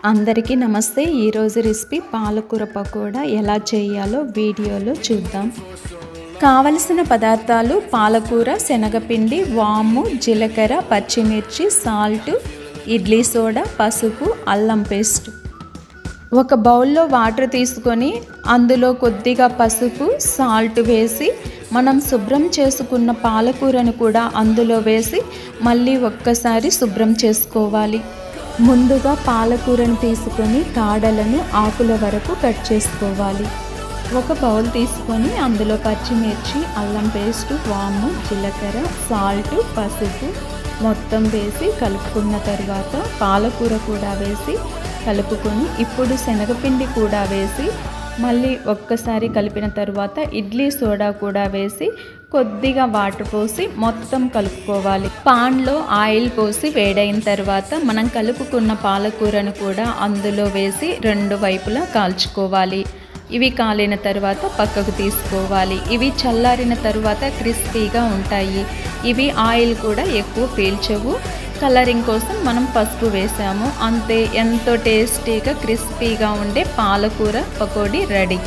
అందరికీ నమస్తే. ఈరోజు రెసిపీ పాలకూర పకోడా ఎలా చేయాలో వీడియోలో చూద్దాం. కావలసిన పదార్థాలు పాలకూర, శనగపిండి, వాము, జీలకర్ర, పచ్చిమిర్చి, సాల్ట్, ఇడ్లీ సోడా, పసుపు, అల్లం పేస్ట్. ఒక బౌల్లో వాటర్ తీసుకొని అందులో కొద్దిగా పసుపు, సాల్ట్ వేసి మనం శుభ్రం చేసుకున్న పాలకూరను కూడా అందులో వేసి మళ్ళీ ఒక్కసారి శుభ్రం చేసుకోవాలి. ముందుగా పాలకూరను తీసుకొని కాడలను ఆకుల వరకు కట్ చేసుకోవాలి. ఒక బౌల్ తీసుకొని అందులో పచ్చిమిర్చి, అల్లం పేస్ట్, వాము, జీలకర్ర, సాల్ట్, పసుపు మొత్తం వేసి కలుపుకున్న తర్వాత పాలకూర కూడా వేసి కలుపుకొని ఇప్పుడు శనగపిండి కూడా వేసి మళ్ళీ ఒక్కసారి కలిపిన తర్వాత ఇడ్లీ సోడా కూడా వేసి కొద్దిగా వాటర్ పోసి మొత్తం కలుపుకోవాలి. పాన్లో ఆయిల్ పోసి వేడైన తర్వాత మనం కలుపుకున్న పాలకూరను కూడా అందులో వేసి రెండు వైపులా కాల్చుకోవాలి. ఇవి కాలిన తర్వాత పక్కకు తీసుకోవాలి. ఇవి చల్లారిన తర్వాత క్రిస్పీగా ఉంటాయి. ఇవి ఆయిల్ కూడా ఎక్కువ పీల్చవు. కలరింగ్ కోసం మనం పసుపు వేసాము అంతే. ఎంతో టేస్టీగా క్రిస్పీగా ఉండే పాలకూర పకోడీ రెడీ.